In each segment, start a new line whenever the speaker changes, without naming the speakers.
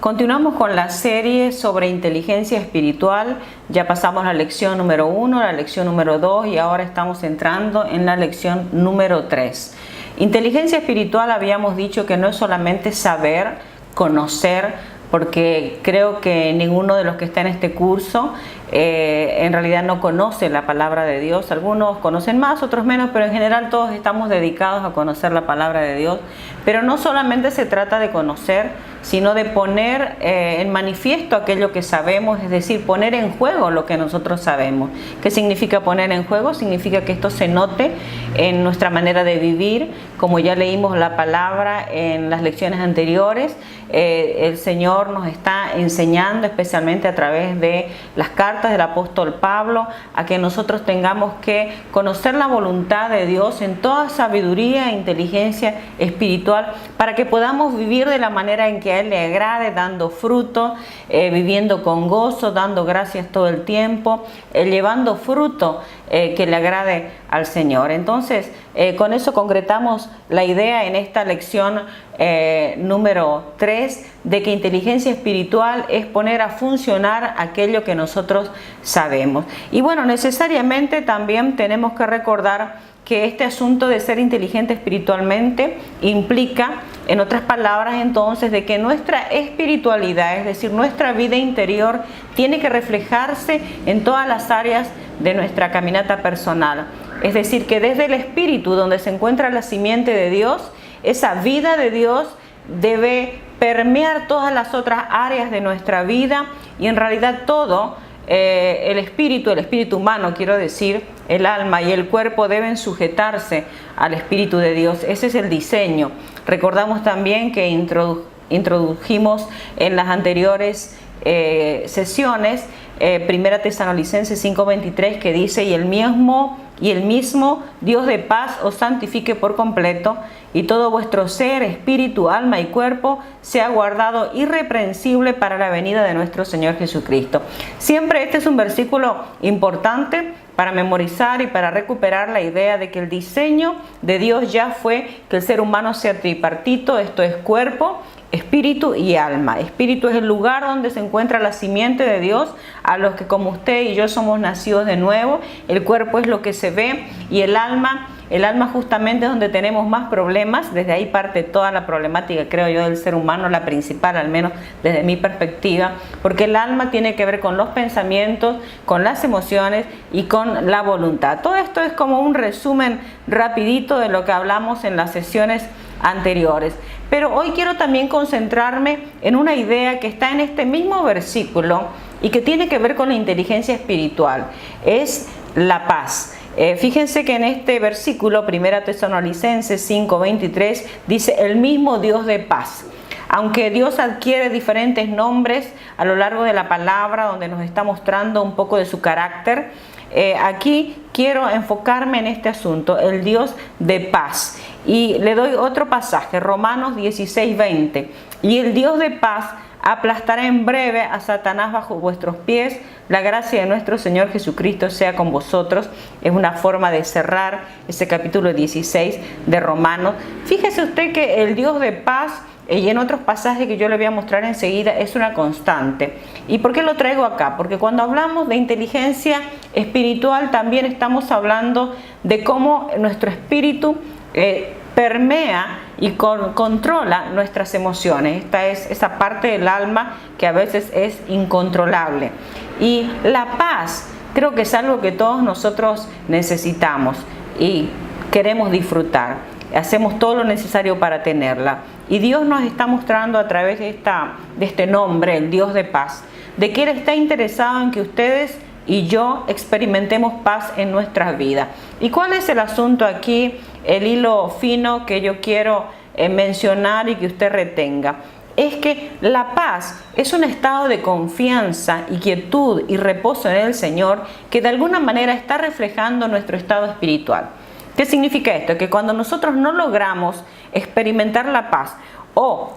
Continuamos con la serie sobre inteligencia espiritual. Ya pasamos la lección número 1, la lección número 2 y ahora estamos entrando en la lección número 3. Inteligencia espiritual habíamos dicho que no es solamente saber, conocer, porque creo que ninguno de los que está en este curso en realidad no conoce la palabra de Dios. Algunos conocen más, otros menos, pero en general todos estamos dedicados a conocer la palabra de Dios. Pero no solamente se trata de conocer, sino de poner en manifiesto aquello que sabemos, es decir, poner en juego lo que nosotros sabemos. ¿Qué significa poner en juego? Significa que esto se note en nuestra manera de vivir, como ya leímos la palabra en las lecciones anteriores. El Señor nos está enseñando, especialmente a través de las cartas del apóstol Pablo, a que nosotros tengamos que conocer la voluntad de Dios en toda sabiduría e inteligencia espiritual, para que podamos vivir de la manera en que a Él le agrade, dando fruto, viviendo con gozo, dando gracias todo el tiempo, llevando fruto que le agrade al Señor. Entonces, con eso concretamos la idea en esta lección número 3, de que inteligencia espiritual es poner a funcionar aquello que nosotros sabemos. Y bueno, necesariamente también tenemos que recordar que este asunto de ser inteligente espiritualmente implica, en otras palabras entonces, de que nuestra espiritualidad, es decir, nuestra vida interior, tiene que reflejarse en todas las áreas de nuestra caminata personal. Es decir, que desde el espíritu, donde se encuentra la simiente de Dios, esa vida de Dios debe permear todas las otras áreas de nuestra vida, y en realidad todo el espíritu humano, quiero decir, el alma y el cuerpo deben sujetarse al Espíritu de Dios. Ese es el diseño. Recordamos también que introdujimos en las anteriores sesiones 1 Tesalonicenses 5:23, que dice: y el mismo Dios de paz os santifique por completo, y todo vuestro ser, espíritu, alma y cuerpo sea guardado irreprensible para la venida de nuestro Señor Jesucristo. Siempre este es un versículo importante para memorizar y para recuperar la idea de que el diseño de Dios ya fue que el ser humano sea tripartito, esto es cuerpo, espíritu y alma. Espíritu es el lugar donde se encuentra la simiente de Dios, a los que como usted y yo somos nacidos de nuevo. El cuerpo es lo que se ve, y el alma justamente es donde tenemos más problemas. Desde ahí parte toda la problemática, creo yo, del ser humano, la principal, al menos desde mi perspectiva, porque el alma tiene que ver con los pensamientos, con las emociones y con la voluntad. Todo esto es como un resumen rapidito de lo que hablamos en las sesiones anteriores. Pero hoy quiero también concentrarme en una idea que está en este mismo versículo y que tiene que ver con la inteligencia espiritual. Es la paz. Fíjense que en este versículo, 1 Tesalonicenses 5:23, dice: el mismo Dios de paz. Aunque Dios adquiere diferentes nombres a lo largo de la palabra, donde nos está mostrando un poco de su carácter, aquí quiero enfocarme en este asunto, el Dios de paz. Y le doy otro pasaje, Romanos 16:20. Y el Dios de paz aplastará en breve a Satanás bajo vuestros pies. La gracia de nuestro Señor Jesucristo sea con vosotros. Es una forma de cerrar ese capítulo 16 de Romanos. Fíjese usted que el Dios de paz, y en otros pasajes que yo le voy a mostrar enseguida, es una constante. ¿Y por qué lo traigo acá? Porque cuando hablamos de inteligencia espiritual también estamos hablando de cómo nuestro espíritu permea y controla nuestras emociones. Esta es esa parte del alma que a veces es incontrolable. Y la paz creo que es algo que todos nosotros necesitamos y queremos disfrutar. Hacemos todo lo necesario para tenerla. Y Dios nos está mostrando a través de este nombre, el Dios de paz, de que Él está interesado en que ustedes y yo experimentemos paz en nuestras vidas. ¿Y cuál es el asunto aquí? El hilo fino que yo quiero mencionar y que usted retenga es que la paz es un estado de confianza y quietud y reposo en el Señor, que de alguna manera está reflejando nuestro estado espiritual. ¿Qué significa esto? Que cuando nosotros no logramos experimentar la paz, o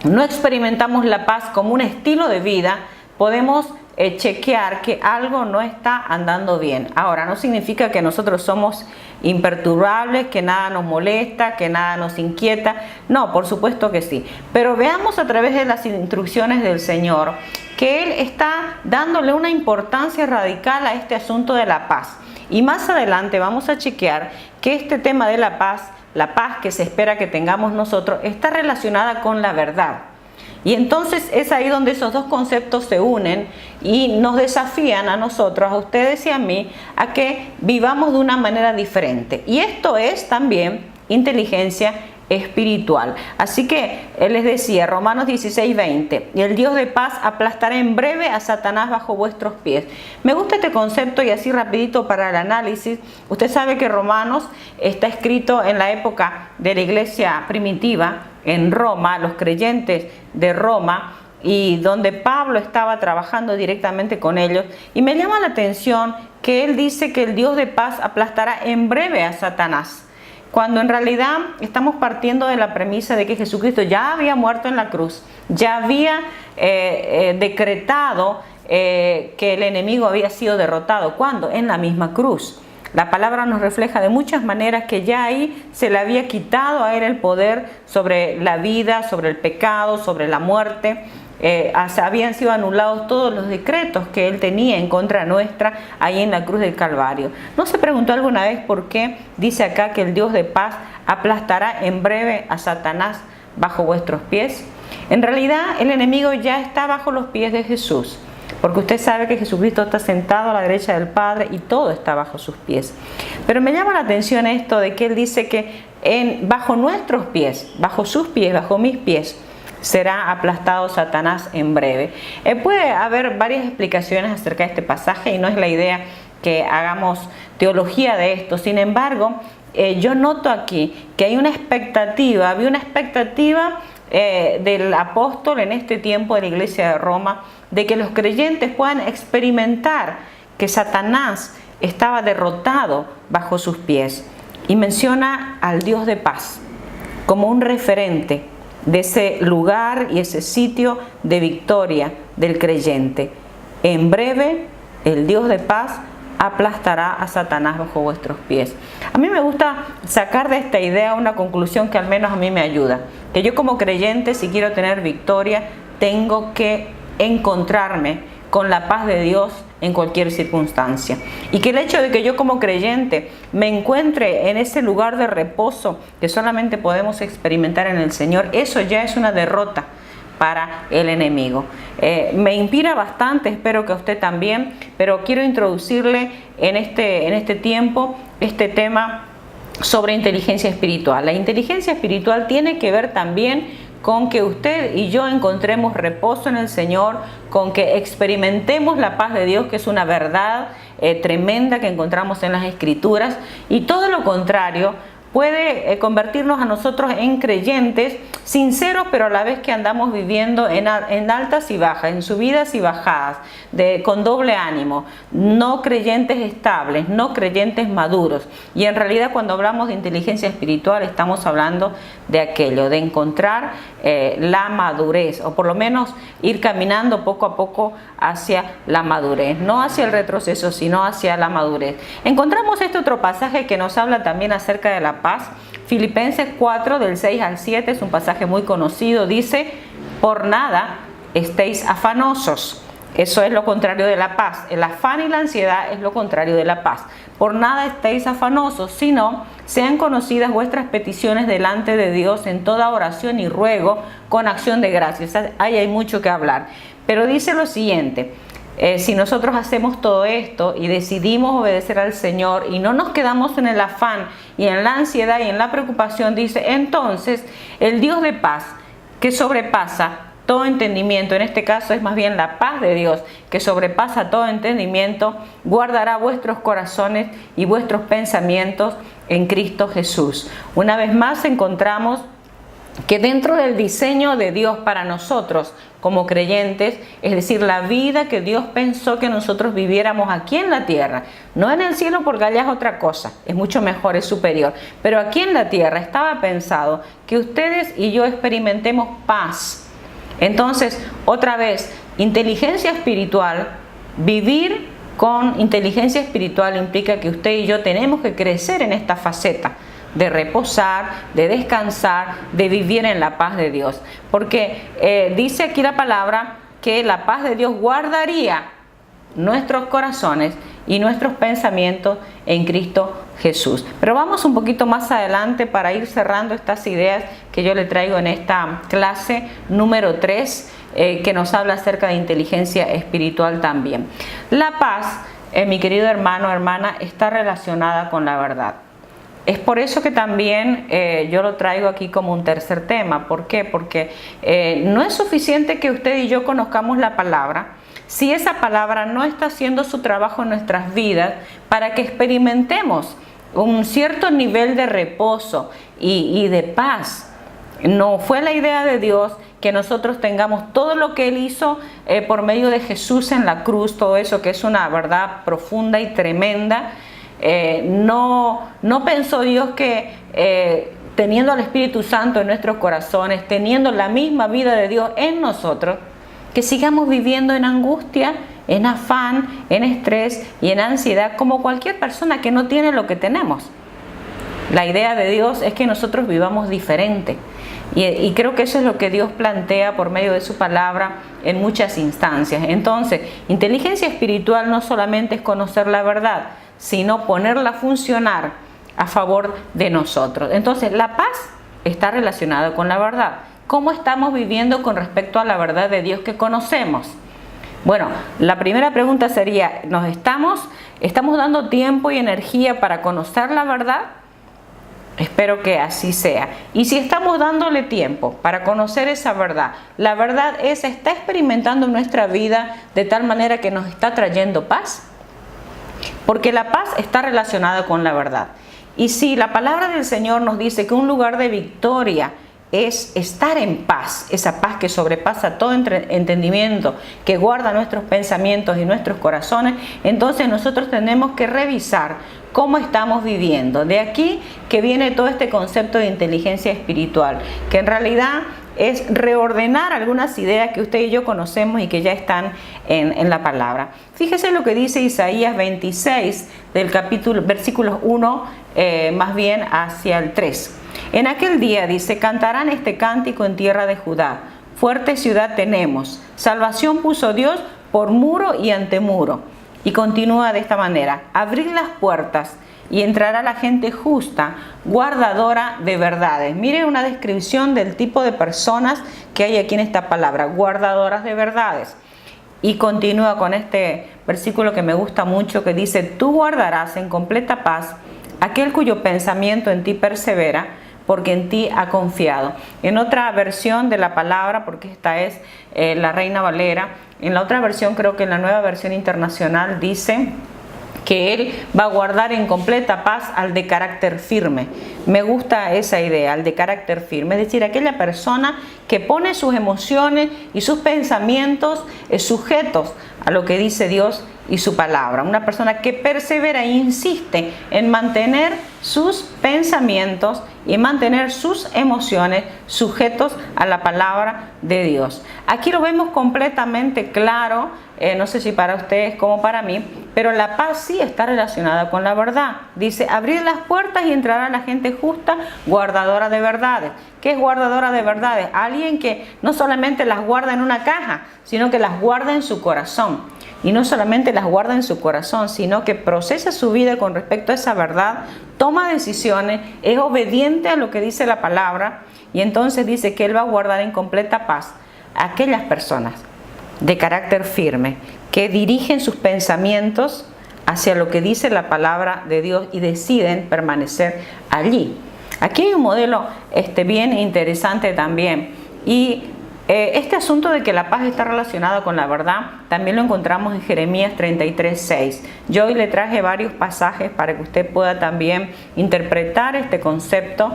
no experimentamos la paz como un estilo de vida, podemos chequear que algo no está andando bien. Ahora, no significa que nosotros somos imperturbables, que nada nos molesta, que nada nos inquieta. No, por supuesto que sí. Pero veamos a través de las instrucciones del Señor que Él está dándole una importancia radical a este asunto de la paz. Y más adelante vamos a chequear que este tema de la paz que se espera que tengamos nosotros, está relacionada con la verdad. Y entonces es ahí donde esos dos conceptos se unen y nos desafían a nosotros, a ustedes y a mí, a que vivamos de una manera diferente. Y esto es también inteligencia espiritual. Así que él les decía, Romanos 16:20, y el Dios de paz aplastará en breve a Satanás bajo vuestros pies. Me gusta este concepto y así rapidito para el análisis. Usted sabe que Romanos está escrito en la época de la iglesia primitiva en Roma, los creyentes de Roma, y donde Pablo estaba trabajando directamente con ellos. Y me llama la atención que él dice que el Dios de paz aplastará en breve a Satanás, cuando en realidad estamos partiendo de la premisa de que Jesucristo ya había muerto en la cruz, ya había decretado que el enemigo había sido derrotado. ¿Cuándo? En la misma cruz. La palabra nos refleja de muchas maneras que ya ahí se le había quitado a él el poder sobre la vida, sobre el pecado, sobre la muerte. Habían sido anulados todos los decretos que él tenía en contra nuestra ahí en la cruz del Calvario. ¿No se preguntó alguna vez por qué dice acá que el Dios de paz aplastará en breve a Satanás bajo vuestros pies? En realidad el enemigo ya está bajo los pies de Jesús, porque usted sabe que Jesucristo está sentado a la derecha del Padre y todo está bajo sus pies. Pero me llama la atención esto de que él dice que bajo nuestros pies, bajo sus pies, bajo mis pies, será aplastado Satanás en breve. Puede haber varias explicaciones acerca de este pasaje y no es la idea que hagamos teología de esto. Sin embargo, yo noto aquí que hay una expectativa, había una expectativa del apóstol en este tiempo de la iglesia de Roma, de que los creyentes puedan experimentar que Satanás estaba derrotado bajo sus pies. Y menciona al Dios de paz como un referente de ese lugar y ese sitio de victoria del creyente. En breve, el Dios de paz aplastará a Satanás bajo vuestros pies. A mí me gusta sacar de esta idea una conclusión que al menos a mí me ayuda. Que yo como creyente, si quiero tener victoria, tengo que encontrarme con la paz de Dios en cualquier circunstancia. Y que el hecho de que yo como creyente me encuentre en ese lugar de reposo que solamente podemos experimentar en el Señor, eso ya es una derrota para el enemigo. Me inspira bastante, espero que a usted también, pero quiero introducirle en este tiempo este tema sobre inteligencia espiritual. La inteligencia espiritual tiene que ver también con que usted y yo encontremos reposo en el Señor, con que experimentemos la paz de Dios, que es una verdad tremenda que encontramos en las Escrituras, y todo lo contrario puede convertirnos a nosotros en creyentes sinceros, pero a la vez que andamos viviendo en altas y bajas, en subidas y bajadas, con doble ánimo, no creyentes estables, no creyentes maduros. Y en realidad cuando hablamos de inteligencia espiritual estamos hablando de aquello, de encontrar la madurez, o por lo menos ir caminando poco a poco hacia la madurez, no hacia el retroceso, sino hacia la madurez. Encontramos este otro pasaje que nos habla también acerca de la paz. Filipenses 4 del 6 al 7 es un pasaje muy conocido. Dice: por nada estéis afanosos. Eso es lo contrario de la paz. El afán y la ansiedad es lo contrario de la paz. Por nada estéis afanosos, sino sean conocidas vuestras peticiones delante de Dios en toda oración y ruego con acción de gracias. Ahí hay mucho que hablar. Pero dice lo siguiente: si nosotros hacemos todo esto y decidimos obedecer al Señor y no nos quedamos en el afán y en la ansiedad y en la preocupación, dice, entonces el Dios de paz, que sobrepasa todo entendimiento, en este caso es más bien la paz de Dios que sobrepasa todo entendimiento, guardará vuestros corazones y vuestros pensamientos en Cristo Jesús. Una vez más encontramos que dentro del diseño de Dios para nosotros como creyentes, es decir, la vida que Dios pensó que nosotros viviéramos aquí en la tierra, no en el cielo porque allá es otra cosa, es mucho mejor, es superior, pero aquí en la tierra estaba pensado que ustedes y yo experimentemos paz. Entonces, otra vez, inteligencia espiritual Vivir con inteligencia espiritual implica que usted y yo tenemos que crecer en esta faceta de reposar, de descansar, de vivir en la paz de Dios. Porque dice aquí la palabra que la paz de Dios guardaría nuestros corazones y nuestros pensamientos en Cristo Jesús. Pero vamos un poquito más adelante para ir cerrando estas ideas que yo le traigo en esta clase número 3, que nos habla acerca de inteligencia espiritual también. La paz, mi querido hermano, hermana, está relacionada con la verdad. Es por eso que también yo lo traigo aquí como un tercer tema. ¿Por qué? Porque no es suficiente que usted y yo conozcamos la palabra si esa palabra no está haciendo su trabajo en nuestras vidas para que experimentemos un cierto nivel de reposo y de paz. No fue la idea de Dios que nosotros tengamos todo lo que Él hizo por medio de Jesús en la cruz, todo eso que es una verdad profunda y tremenda. No pensó Dios que teniendo al Espíritu Santo en nuestros corazones, teniendo la misma vida de Dios en nosotros, que sigamos viviendo en angustia, en afán, en estrés y en ansiedad como cualquier persona que no tiene lo que tenemos. La idea de Dios es que nosotros vivamos diferente. Y creo que eso es lo que Dios plantea por medio de su palabra en muchas instancias. Entonces, inteligencia espiritual no solamente es conocer la verdad, sino ponerla a funcionar a favor de nosotros. Entonces, la paz está relacionada con la verdad. ¿Cómo estamos viviendo con respecto a la verdad de Dios que conocemos? Bueno, la primera pregunta sería, ¿estamos dando tiempo y energía para conocer la verdad? Espero que así sea. Y si estamos dándole tiempo para conocer esa verdad, la verdad esa está experimentando en nuestra vida de tal manera que nos está trayendo paz. Porque la paz está relacionada con la verdad. Y si la palabra del Señor nos dice que un lugar de victoria es estar en paz, esa paz que sobrepasa todo entendimiento, que guarda nuestros pensamientos y nuestros corazones, entonces nosotros tenemos que revisar cómo estamos viviendo. De aquí que viene todo este concepto de inteligencia espiritual, que en realidad es reordenar algunas ideas que usted y yo conocemos y que ya están en la palabra. Fíjese lo que dice Isaías 26 del capítulo, versículos 1 más bien hacia el 3. En aquel día dice, cantarán este cántico en tierra de Judá, fuerte ciudad tenemos, salvación puso Dios por muro y antemuro. Y continúa de esta manera, abrid las puertas y entrará la gente justa, guardadora de verdades. Mire una descripción del tipo de personas que hay aquí en esta palabra, guardadoras de verdades. Y continúa con este versículo que me gusta mucho, que dice, tú guardarás en completa paz aquel cuyo pensamiento en ti persevera, porque en ti ha confiado. En otra versión de la palabra, porque esta es la Reina Valera, en la otra versión, creo que en la Nueva Versión Internacional, dice que Él va a guardar en completa paz al de carácter firme. Me gusta esa idea, al de carácter firme, es decir, aquella persona que pone sus emociones y sus pensamientos sujetos a lo que dice Dios y su palabra. Una persona que persevera e insiste en mantener sus pensamientos y mantener sus emociones sujetos a la palabra de Dios. Aquí lo vemos completamente claro, no sé si para ustedes como para mí, pero la paz sí está relacionada con la verdad. Dice, abrid las puertas y entrará la gente justa, guardadora de verdades. ¿Qué es guardadora de verdades? Alguien que no solamente las guarda en una caja, sino que las guarda en su corazón. Y no solamente las guarda en su corazón, sino que procesa su vida con respecto a esa verdad, toma decisiones, es obediente a lo que dice la palabra, y entonces dice que Él va a guardar en completa paz a aquellas personas de carácter firme, que dirigen sus pensamientos hacia lo que dice la palabra de Dios y deciden permanecer allí. Aquí hay un modelo bien interesante también, y este asunto de que la paz está relacionada con la verdad también lo encontramos en Jeremías 33:6. Yo hoy le traje varios pasajes para que usted pueda también interpretar este concepto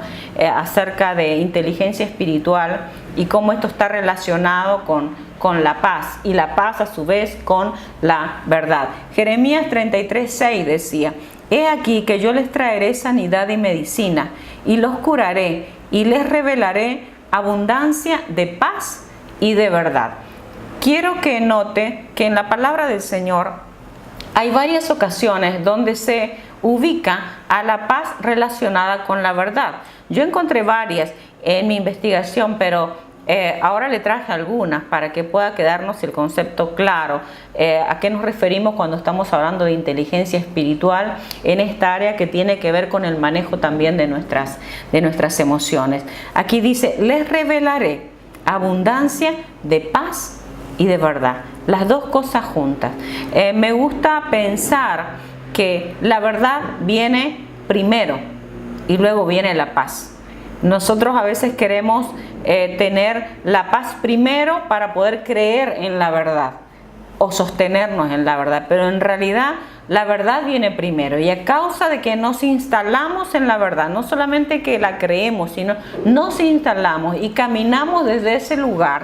acerca de inteligencia espiritual y cómo esto está relacionado con la paz, y la paz a su vez con la verdad. Jeremías 33:6 decía, he aquí que yo les traeré sanidad y medicina, y los curaré, y les revelaré abundancia de paz y de verdad. quiero que note que en la palabra del Señor hay varias ocasiones donde se ubica a la paz relacionada con la verdad. Yo encontré varias en mi investigación, pero ahora le traje algunas para que pueda quedarnos el concepto claro. ¿A qué nos referimos cuando estamos hablando de inteligencia espiritual en esta área que tiene que ver con el manejo también de nuestras emociones? Aquí dice, les revelaré abundancia de paz y de verdad. Las dos cosas juntas. Me gusta pensar que la verdad viene primero y luego viene la paz. Nosotros a veces queremos tener la paz primero para poder creer en la verdad o sostenernos en la verdad, pero en realidad la verdad viene primero, y a causa de que nos instalamos en la verdad, no solamente que la creemos, sino nos instalamos y caminamos desde ese lugar,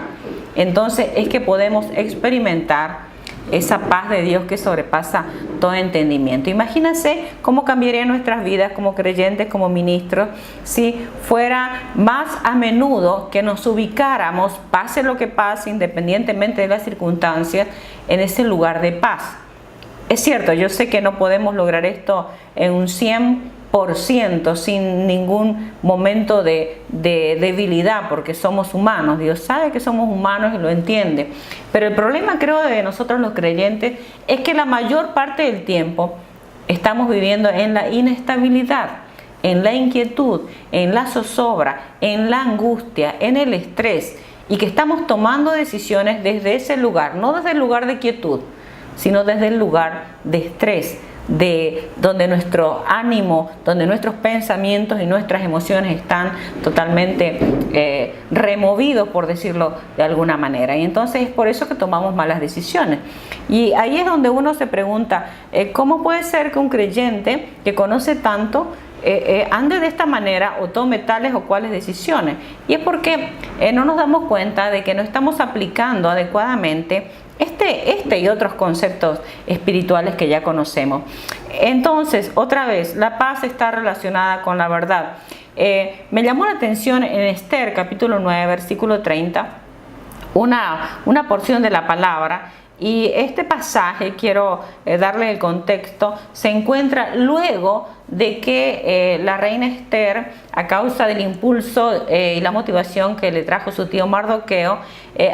entonces es que podemos experimentar esa paz de Dios que sobrepasa todo entendimiento. Imagínense cómo cambiaría nuestras vidas como creyentes, como ministros, si fuera más a menudo que nos ubicáramos, pase lo que pase, independientemente de las circunstancias, en ese lugar de paz. Es cierto, yo sé que no podemos lograr esto en un 100% sin ningún momento de debilidad, porque somos humanos. Dios sabe que somos humanos y lo entiende. Pero el problema, creo, de nosotros los creyentes es que la mayor parte del tiempo estamos viviendo en la inestabilidad, en la inquietud, en la zozobra, en la angustia, en el estrés, y que estamos tomando decisiones desde ese lugar, no desde el lugar de quietud, sino desde el lugar de estrés, de donde nuestro ánimo, donde nuestros pensamientos y nuestras emociones están totalmente removidos, por decirlo de alguna manera, y entonces es por eso que tomamos malas decisiones. Y ahí es donde uno se pregunta, ¿cómo puede ser que un creyente que conoce tanto ande de esta manera o tome tales o cuales decisiones? Y es porque no nos damos cuenta de que no estamos aplicando adecuadamente este y otros conceptos espirituales que ya conocemos. Entonces, otra vez, la paz está relacionada con la verdad. Me llamó la atención en Esther, capítulo 9, versículo 30, una porción de la palabra. Y este pasaje, quiero darle el contexto, se encuentra luego de que la reina Esther, a causa del impulso y la motivación que le trajo su tío Mardoqueo,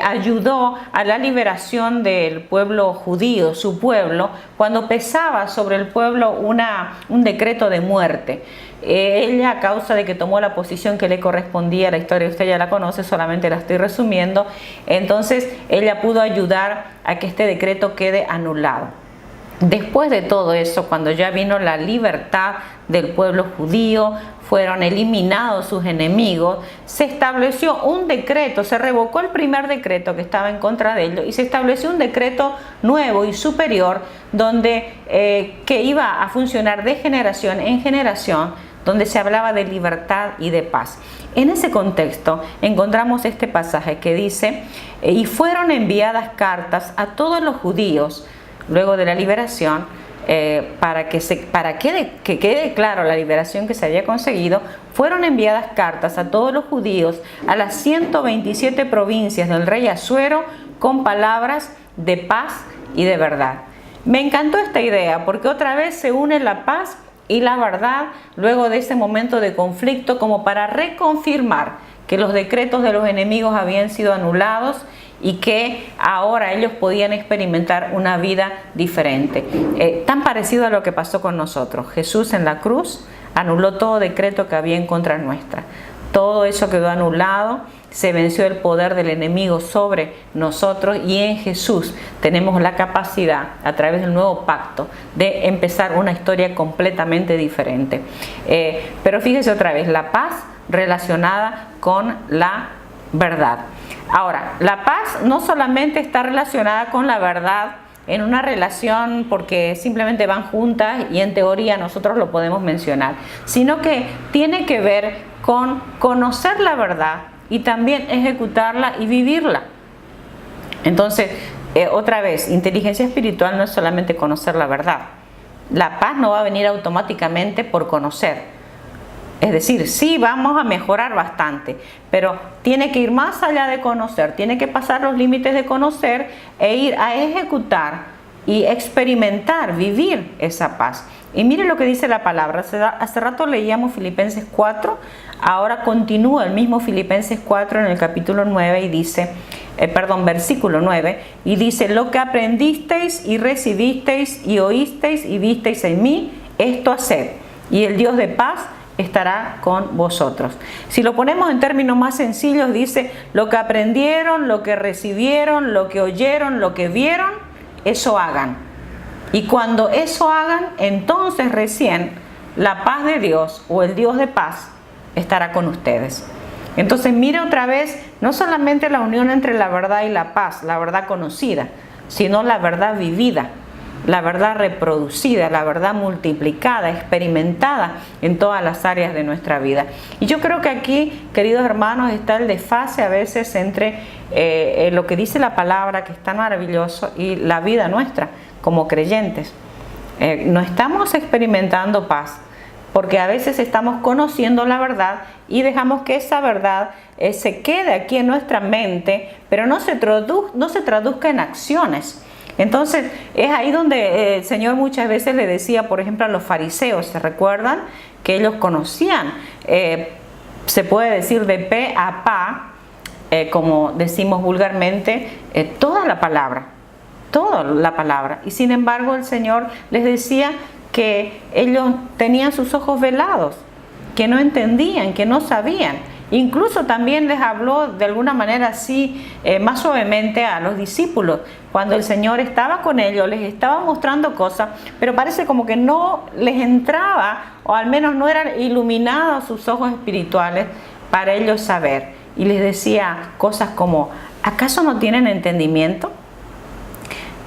ayudó a la liberación del pueblo judío, su pueblo, cuando pesaba sobre el pueblo un decreto de muerte. Ella, a causa de que tomó la posición que le correspondía, la historia usted ya la conoce, solamente la estoy resumiendo, entonces ella pudo ayudar a que este decreto quede anulado. Después de todo eso, cuando ya vino la libertad del pueblo judío, fueron eliminados sus enemigos, se estableció un decreto, se revocó el primer decreto que estaba en contra de ellos y se estableció un decreto nuevo y superior donde que iba a funcionar de generación en generación, donde se hablaba de libertad y de paz. En ese contexto encontramos este pasaje que dice, y fueron enviadas cartas a todos los judíos luego de la liberación, para que quede claro la liberación que se había conseguido, fueron enviadas cartas a todos los judíos a las 127 provincias del rey Asuero con palabras de paz y de verdad. Me encantó esta idea porque otra vez se une la paz y la verdad luego de ese momento de conflicto, como para reconfirmar que los decretos de los enemigos habían sido anulados y que ahora ellos podían experimentar una vida diferente. Tan parecido a lo que pasó con nosotros. Jesús en la cruz anuló todo decreto que había en contra nuestra. Todo eso quedó anulado, se venció el poder del enemigo sobre nosotros y en Jesús tenemos la capacidad, a través del nuevo pacto, de empezar una historia completamente diferente. Pero fíjese otra vez, la paz relacionada con la verdad. Ahora, la paz no solamente está relacionada con la verdad en una relación porque simplemente van juntas y en teoría nosotros lo podemos mencionar, sino que tiene que ver con conocer la verdad y también ejecutarla y vivirla. Entonces, otra vez, inteligencia espiritual no es solamente conocer la verdad. La paz no va a venir automáticamente por conocer. Es decir, sí vamos a mejorar bastante, pero tiene que ir más allá de conocer, tiene que pasar los límites de conocer e ir a ejecutar y experimentar, vivir esa paz. Y mire lo que dice la palabra. Hace rato leíamos Filipenses 4, ahora continúa el mismo Filipenses 4 en el capítulo 9 y dice, versículo 9, y dice: lo que aprendisteis y recibisteis y oísteis y visteis en mí, esto haced, y el Dios de paz estará con vosotros. Si lo ponemos en términos más sencillos, dice: lo que aprendieron, lo que recibieron, lo que oyeron, lo que vieron, eso hagan. Y cuando eso hagan, entonces recién la paz de Dios o el Dios de paz estará con ustedes. Entonces mire otra vez, no solamente la unión entre la verdad y la paz, la verdad conocida, sino la verdad vivida, la verdad reproducida, la verdad multiplicada, experimentada en todas las áreas de nuestra vida. Y yo creo que aquí, queridos hermanos, está el desfase a veces entre lo que dice la palabra, que es tan maravilloso, y la vida nuestra como creyentes. No estamos experimentando paz, porque a veces estamos conociendo la verdad y dejamos que esa verdad se quede aquí en nuestra mente, pero no se traduzca en acciones. Entonces es ahí donde el Señor muchas veces le decía, por ejemplo, a los fariseos, ¿se recuerdan? Que ellos conocían, se puede decir de pe a pa, como decimos vulgarmente, toda la palabra, y sin embargo el Señor les decía que ellos tenían sus ojos velados, que no entendían, que no sabían. Incluso también les habló de alguna manera así, más suavemente a los discípulos, cuando el Señor estaba con ellos, les estaba mostrando cosas, pero parece como que no les entraba, o al menos no eran iluminados sus ojos espirituales para ellos saber. Y les decía cosas como: ¿acaso no tienen entendimiento?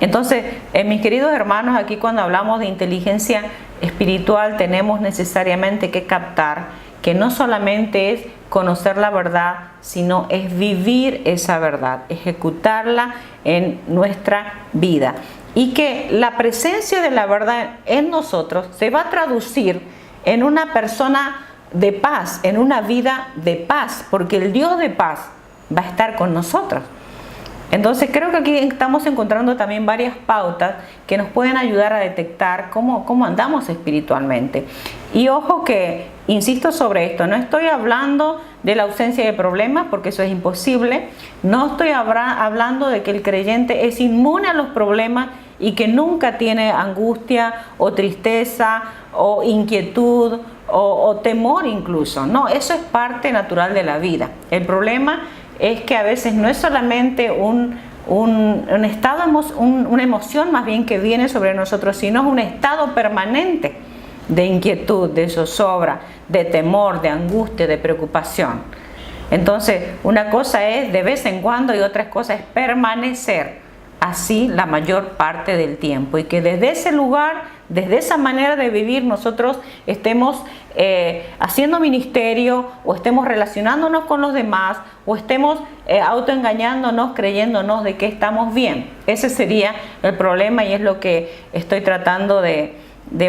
Entonces, mis queridos hermanos, aquí cuando hablamos de inteligencia espiritual tenemos necesariamente que captar que no solamente es conocer la verdad, sino es vivir esa verdad, ejecutarla en nuestra vida. Y que la presencia de la verdad en nosotros se va a traducir en una persona de paz, en una vida de paz, porque el Dios de paz va a estar con nosotros. Entonces creo que aquí estamos encontrando también varias pautas que nos pueden ayudar a detectar cómo andamos espiritualmente. Y ojo que, insisto sobre esto, no estoy hablando de la ausencia de problemas, porque eso es imposible. No estoy hablando de que el creyente es inmune a los problemas y que nunca tiene angustia o tristeza o inquietud o temor incluso. No, eso es parte natural de la vida. El problema es que a veces no es solamente un estado, una emoción más bien que viene sobre nosotros, sino es un estado permanente de inquietud, de zozobra, de temor, de angustia, de preocupación. Entonces, una cosa es de vez en cuando y otra cosa es permanecer así la mayor parte del tiempo, y que desde ese lugar, desde esa manera de vivir, nosotros estemos haciendo ministerio, o estemos relacionándonos con los demás, o estemos autoengañándonos, creyéndonos de que estamos bien. Ese sería el problema, y es lo que estoy tratando de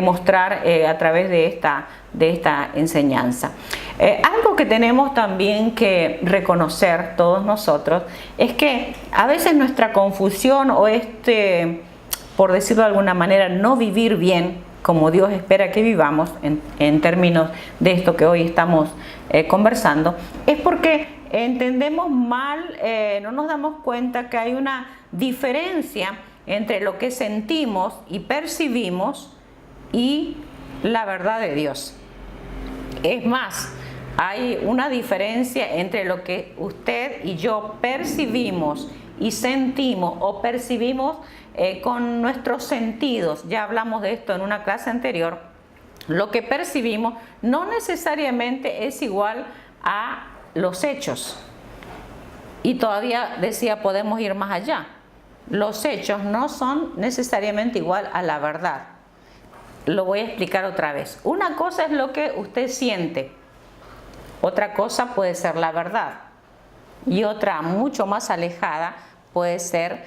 mostrar a través de esta enseñanza. Algo que tenemos también que reconocer todos nosotros es que a veces nuestra confusión o por decirlo de alguna manera, no vivir bien como Dios espera que vivamos en términos de esto que hoy estamos conversando, es porque entendemos mal, no nos damos cuenta que hay una diferencia entre lo que sentimos y percibimos y la verdad de Dios. Es más, hay una diferencia entre lo que usted y yo percibimos y sentimos, o percibimos con nuestros sentidos. Ya hablamos de esto en una clase anterior. Lo que percibimos no necesariamente es igual a los hechos. Y todavía decía, podemos ir más allá. Los hechos no son necesariamente igual a la verdad. Lo voy a explicar otra vez. Una cosa es lo que usted siente, otra cosa puede ser la verdad, y otra mucho más alejada puede ser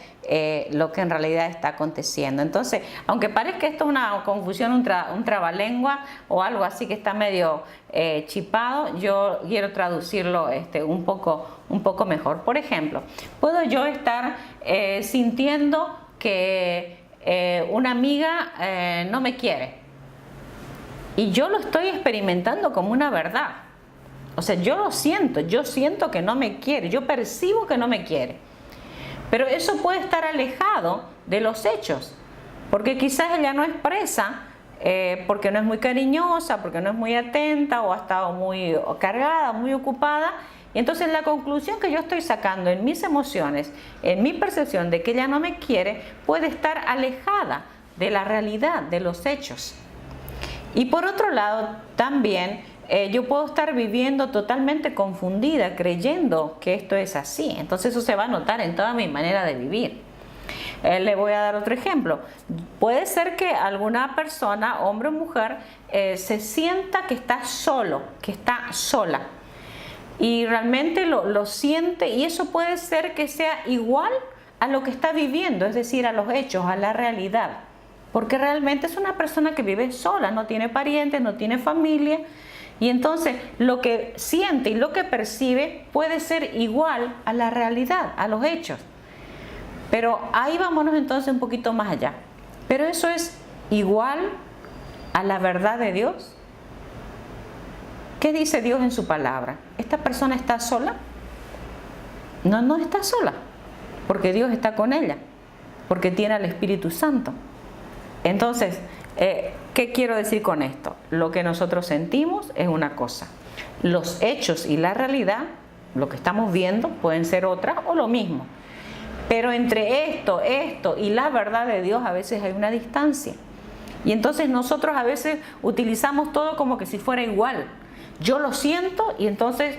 lo que en realidad está aconteciendo. Entonces, aunque parezca esto una confusión, un trabalengua o algo así que está medio chipado, yo quiero traducirlo un poco mejor. Por ejemplo, puedo yo estar sintiendo que una amiga no me quiere y yo lo estoy experimentando como una verdad. O sea, yo siento que no me quiere, yo percibo que no me quiere. Pero eso puede estar alejado de los hechos, porque quizás ella no expresa, porque no es muy cariñosa, porque no es muy atenta, o ha estado muy cargada, muy ocupada. Y entonces la conclusión que yo estoy sacando en mis emociones, en mi percepción de que ella no me quiere, puede estar alejada de la realidad, de los hechos. Y por otro lado, también yo puedo estar viviendo totalmente confundida, creyendo que esto es así. Entonces eso se va a notar en toda mi manera de vivir. Le voy a dar otro ejemplo. Puede ser que alguna persona, hombre o mujer, se sienta que está solo, que está sola. Y realmente lo siente, y eso puede ser que sea igual a lo que está viviendo, es decir, a los hechos, a la realidad. Porque realmente es una persona que vive sola, no tiene parientes, no tiene familia. Y entonces lo que siente y lo que percibe puede ser igual a la realidad, a los hechos. Pero ahí vámonos entonces un poquito más allá. ¿Pero eso es igual a la verdad de Dios? ¿Qué dice Dios en su palabra? ¿Esta persona está sola? No, no está sola, porque Dios está con ella, porque tiene al Espíritu Santo. Entonces, ¿qué quiero decir con esto? Lo que nosotros sentimos es una cosa. Los hechos y la realidad, lo que estamos viendo, pueden ser otras o lo mismo. Pero entre esto y la verdad de Dios a veces hay una distancia. Y entonces nosotros a veces utilizamos todo como que si fuera igual. Yo lo siento y entonces,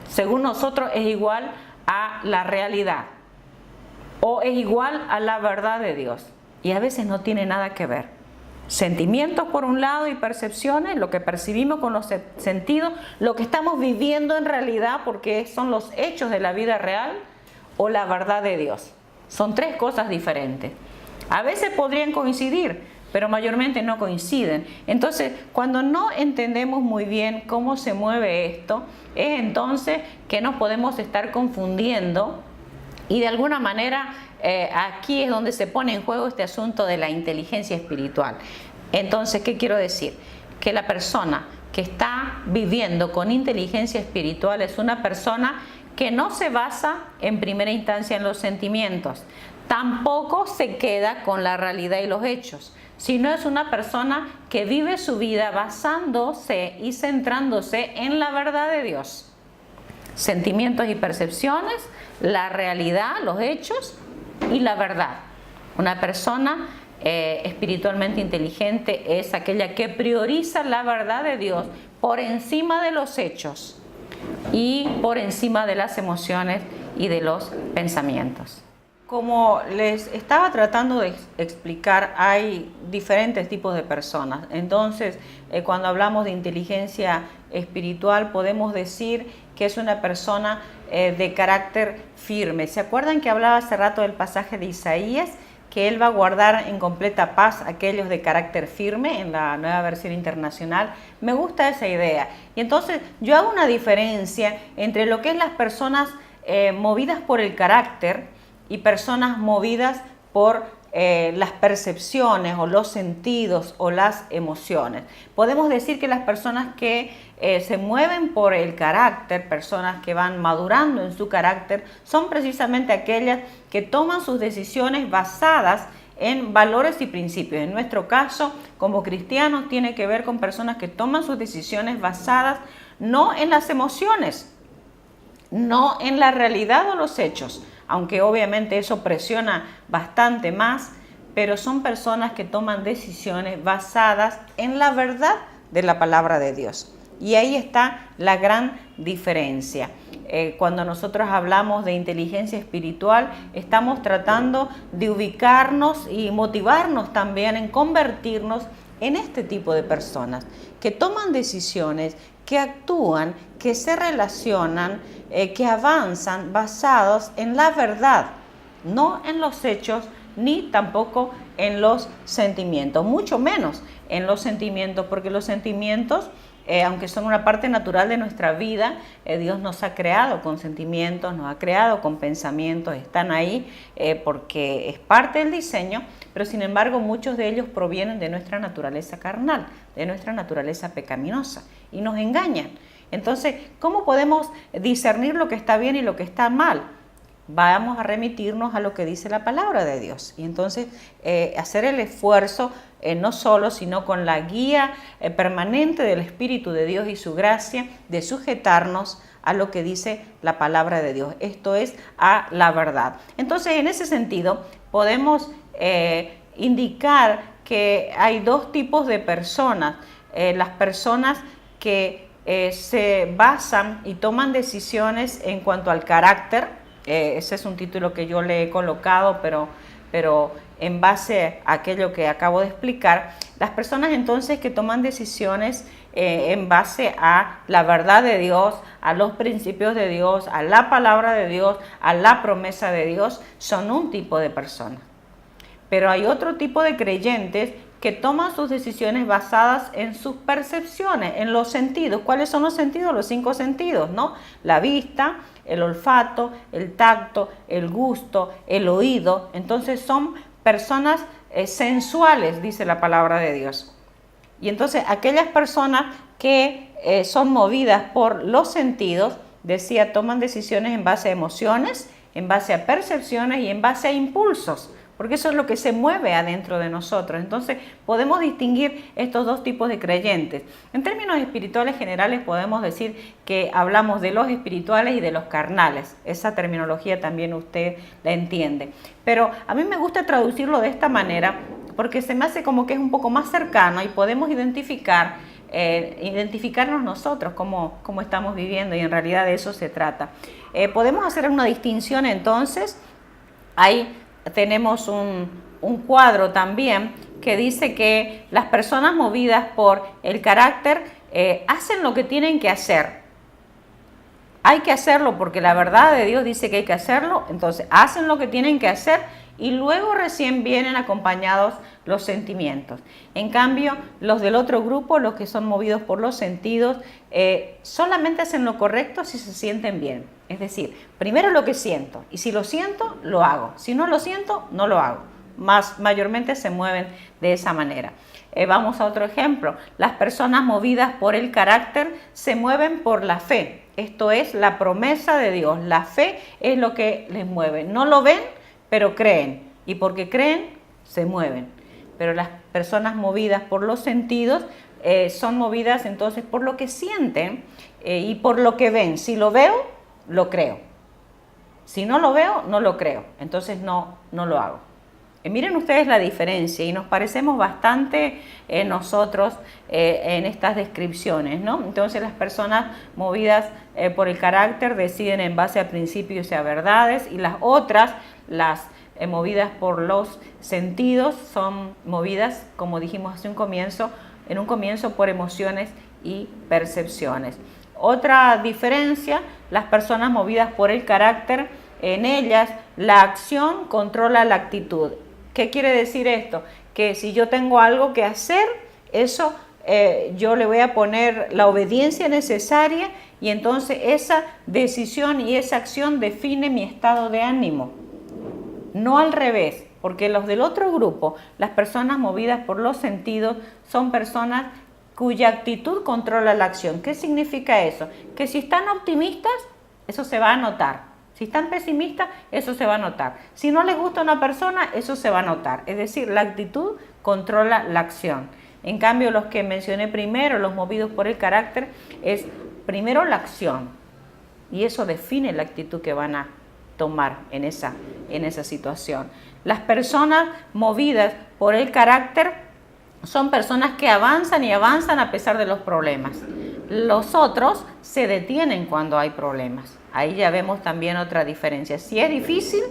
según nosotros, es igual a la realidad. O es igual a la verdad de Dios. Y a veces no tiene nada que ver. Sentimientos por un lado y percepciones, lo que percibimos con los sentidos, lo que estamos viviendo en realidad porque son los hechos de la vida real o la verdad de Dios. Son tres cosas diferentes. A veces podrían coincidir, pero mayormente no coinciden. Entonces, cuando no entendemos muy bien cómo se mueve esto, es entonces que nos podemos estar confundiendo y de alguna manera aquí es donde se pone en juego este asunto de la inteligencia espiritual. Entonces, ¿qué quiero decir? Que la persona que está viviendo con inteligencia espiritual es una persona que no se basa en primera instancia en los sentimientos, tampoco se queda con la realidad y los hechos, sino es una persona que vive su vida basándose y centrándose en la verdad de Dios. Sentimientos y percepciones, la realidad, los hechos y la verdad. Una persona espiritualmente inteligente es aquella que prioriza la verdad de Dios por encima de los hechos y por encima de las emociones y de los pensamientos. Como les estaba tratando de explicar, hay diferentes tipos de personas. Entonces, cuando hablamos de inteligencia espiritual, podemos decir que es una persona de carácter firme. ¿Se acuerdan que hablaba hace rato del pasaje de Isaías? Que Él va a guardar en completa paz a aquellos de carácter firme, en la Nueva Versión Internacional. Me gusta esa idea. Y entonces yo hago una diferencia entre lo que es las personas movidas por el carácter y personas movidas por las percepciones o los sentidos o las emociones. Podemos decir que las personas que se mueven por el carácter, personas que van madurando en su carácter, son precisamente aquellas que toman sus decisiones basadas en valores y principios. En nuestro caso, como cristianos, tiene que ver con personas que toman sus decisiones basadas no en las emociones, no en la realidad o los hechos, aunque obviamente eso presiona bastante más, pero son personas que toman decisiones basadas en la verdad de la palabra de Dios. Y ahí está la gran diferencia. Cuando nosotros hablamos de inteligencia espiritual, estamos tratando de ubicarnos y motivarnos también en convertirnos en este tipo de personas que toman decisiones, que actúan, que se relacionan, que avanzan basados en la verdad no en los hechos ni tampoco en los sentimientos, mucho menos en los sentimientos, porque los sentimientos, aunque son una parte natural de nuestra vida, Dios nos ha creado con sentimientos, nos ha creado con pensamientos, están ahí porque es parte del diseño, pero sin embargo muchos de ellos provienen de nuestra naturaleza carnal, de nuestra naturaleza pecaminosa y nos engañan. Entonces, ¿cómo podemos discernir lo que está bien y lo que está mal? Vamos a remitirnos a lo que dice la palabra de Dios y entonces hacer el esfuerzo no solo, sino con la guía permanente del Espíritu de Dios y su gracia de sujetarnos a lo que dice la palabra de Dios, esto es, a la verdad. Entonces, en ese sentido, podemos indicar que hay dos tipos de personas, las personas que se basan y toman decisiones en cuanto al carácter. Ese es un título que yo le he colocado, pero en base a aquello que acabo de explicar, las personas entonces que toman decisiones en base a la verdad de Dios, a los principios de Dios, a la palabra de Dios, a la promesa de Dios, son un tipo de personas. Pero hay otro tipo de creyentes que toman sus decisiones basadas en sus percepciones, en los sentidos. ¿Cuáles son los sentidos? Los 5 sentidos, ¿no? La vista, el olfato, el tacto, el gusto, el oído. Entonces son personas sensuales, dice la palabra de Dios. Y entonces aquellas personas que son movidas por los sentidos, decía, toman decisiones en base a emociones, en base a percepciones y en base a impulsos, porque eso es lo que se mueve adentro de nosotros. Entonces podemos distinguir estos dos tipos de creyentes. En términos espirituales generales podemos decir que hablamos de los espirituales y de los carnales. Esa terminología también usted la entiende. Pero a mí me gusta traducirlo de esta manera porque se me hace como que es un poco más cercano y podemos identificarnos nosotros cómo estamos viviendo, y en realidad de eso se trata. Podemos hacer una distinción entonces. Ahí tenemos un cuadro también que dice que las personas movidas por el carácter hacen lo que tienen que hacer. Hay que hacerlo porque la verdad de Dios dice que hay que hacerlo, entonces hacen lo que tienen que hacer y luego recién vienen acompañados los sentimientos. En cambio, los del otro grupo, los que son movidos por los sentidos, solamente hacen lo correcto si se sienten bien. Es decir, primero lo que siento, y si lo siento, lo hago. Si no lo siento, no lo hago. Mayormente se mueven de esa manera. Vamos a otro ejemplo. Las personas movidas por el carácter se mueven por la fe. Esto es la promesa de Dios. La fe es lo que les mueve. No lo ven, pero creen. Y porque creen, se mueven. Pero las personas movidas por los sentidos son movidas entonces por lo que sienten y por lo que ven. Si lo veo, lo creo. Si no lo veo, no lo creo. Entonces no lo hago. Miren ustedes la diferencia y nos parecemos bastante nosotros en estas descripciones, ¿no? Entonces las personas movidas por el carácter deciden en base a principios y a verdades, y las otras, las movidas por los sentidos, son movidas, como dijimos hace en un comienzo por emociones y percepciones. Otra diferencia, las personas movidas por el carácter, en ellas la acción controla la actitud. ¿Qué quiere decir esto? Que si yo tengo algo que hacer, eso yo le voy a poner la obediencia necesaria, y entonces esa decisión y esa acción define mi estado de ánimo. No al revés, porque los del otro grupo, las personas movidas por los sentidos, son personas cuya actitud controla la acción. ¿Qué significa eso? Que si están optimistas, eso se va a notar. Si están pesimistas, eso se va a notar. Si no les gusta a una persona, eso se va a notar. Es decir, la actitud controla la acción. En cambio, los que mencioné primero, los movidos por el carácter, es primero la acción. Y eso define la actitud que van a tomar en esa situación. Las personas movidas por el carácter son personas que avanzan y avanzan a pesar de los problemas. Los otros se detienen cuando hay problemas. Ahí ya vemos también otra diferencia. Si es difícil,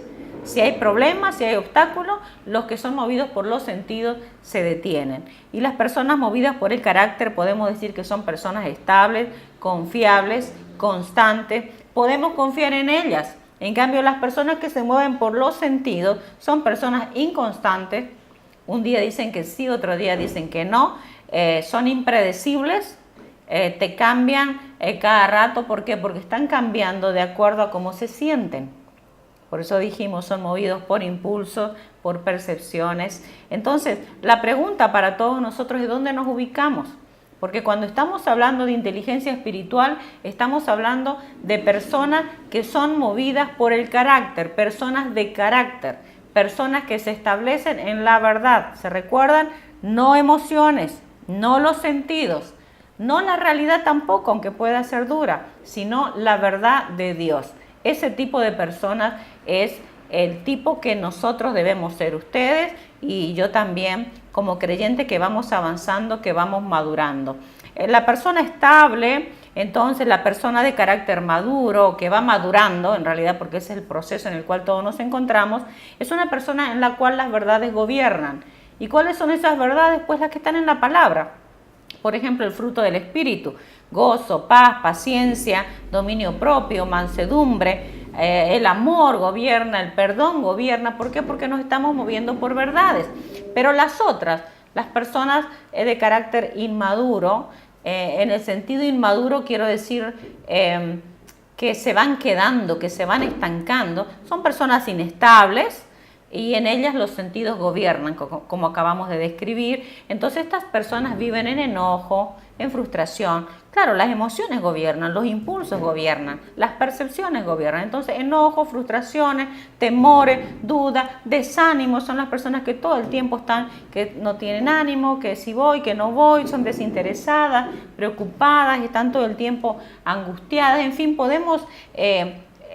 si hay problemas, si hay obstáculos, los que son movidos por los sentidos se detienen. Y las personas movidas por el carácter podemos decir que son personas estables, confiables, constantes. Podemos confiar en ellas. En cambio, las personas que se mueven por los sentidos son personas inconstantes. Un día dicen que sí, otro día dicen que no. Son impredecibles, te cambian cada rato. ¿Por qué? Porque están cambiando de acuerdo a cómo se sienten. Por eso dijimos, son movidos por impulsos, por percepciones. Entonces, la pregunta para todos nosotros es ¿dónde nos ubicamos? Porque cuando estamos hablando de inteligencia espiritual, estamos hablando de personas que son movidas por el carácter, personas de carácter, personas que se establecen en la verdad. ¿Se recuerdan? No emociones, no los sentidos, no la realidad tampoco, aunque pueda ser dura, sino la verdad de Dios. Ese tipo de personas es el tipo que nosotros debemos ser, ustedes y yo también, como creyente que vamos avanzando, que vamos madurando. La persona estable, entonces la persona de carácter maduro, que va madurando, en realidad porque ese es el proceso en el cual todos nos encontramos, es una persona en la cual las verdades gobiernan. ¿Y cuáles son esas verdades? Pues las que están en la palabra. Por ejemplo, el fruto del Espíritu: gozo, paz, paciencia, dominio propio, mansedumbre. El amor gobierna, el perdón gobierna. ¿Por qué? Porque nos estamos moviendo por verdades. Pero las otras, las personas de carácter inmaduro, en el sentido inmaduro quiero decir que se van quedando, que se van estancando, son personas inestables y en ellas los sentidos gobiernan, como acabamos de describir. Entonces estas personas viven en enojo, en frustración. Claro, las emociones gobiernan, los impulsos gobiernan, las percepciones gobiernan. Entonces enojo, frustraciones, temores, dudas, desánimo, son las personas que todo el tiempo están, que no tienen ánimo, que si voy, que no voy, son desinteresadas, preocupadas, están todo el tiempo angustiadas. En fin, podemos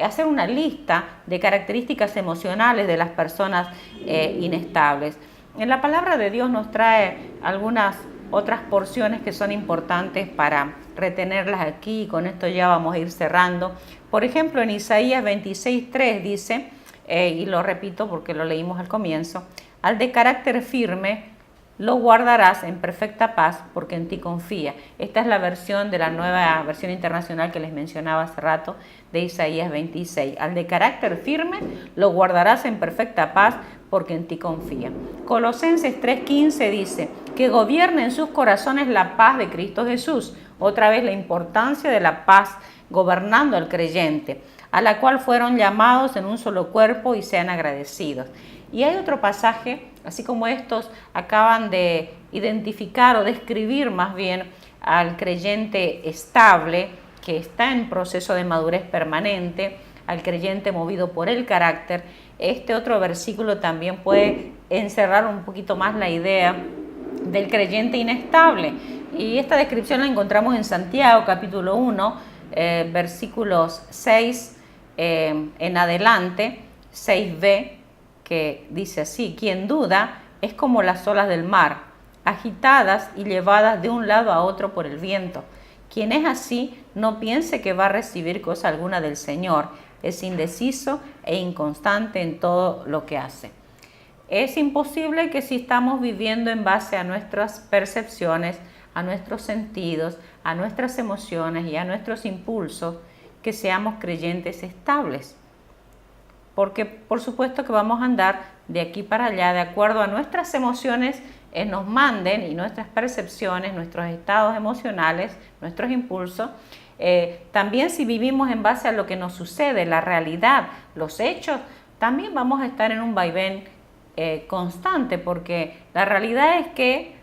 hacer una lista de características emocionales de las personas inestables. En la palabra de Dios nos trae algunas otras porciones que son importantes para retenerlas aquí, y con esto ya vamos a ir cerrando. Por ejemplo, en Isaías 26:3 dice, y lo repito porque lo leímos al comienzo: al de carácter firme lo guardarás en perfecta paz porque en ti confía. Esta es la versión de la nueva versión internacional que les mencionaba hace rato, de Isaías 26. Al de carácter firme lo guardarás en perfecta paz porque en ti confía. Colosenses 3:15 dice que gobierne en sus corazones la paz de Cristo Jesús. Otra vez la importancia de la paz gobernando al creyente, a la cual fueron llamados en un solo cuerpo y sean agradecidos. Y hay otro pasaje, así como estos acaban de identificar o describir más bien al creyente estable, que está en proceso de madurez permanente, al creyente movido por el carácter. Este otro versículo también puede encerrar un poquito más la idea del creyente inestable. Y esta descripción la encontramos en Santiago, capítulo 1, versículos 6 en adelante, 6b, que dice así: quien duda es como las olas del mar, agitadas y llevadas de un lado a otro por el viento. Quien es así, no piense que va a recibir cosa alguna del Señor. Es indeciso e inconstante en todo lo que hace. Es imposible que si estamos viviendo en base a nuestras percepciones, a nuestros sentidos, a nuestras emociones y a nuestros impulsos, que seamos creyentes estables. Porque por supuesto que vamos a andar de aquí para allá de acuerdo a nuestras emociones nos manden, y nuestras percepciones, nuestros estados emocionales, nuestros impulsos. También si vivimos en base a lo que nos sucede, la realidad, los hechos, también vamos a estar en un vaivén constante, porque la realidad es que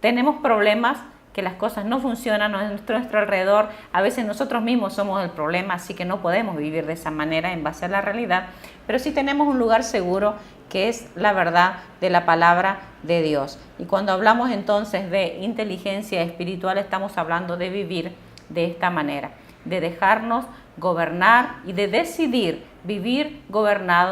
tenemos problemas, que las cosas no funcionan a nuestro alrededor, a veces nosotros mismos somos el problema, así que no podemos vivir de esa manera en base a la realidad, pero sí tenemos un lugar seguro que es la verdad de la palabra de Dios. Y cuando hablamos entonces de inteligencia espiritual, estamos hablando de vivir de esta manera, de dejarnos gobernar y de decidir vivir gobernados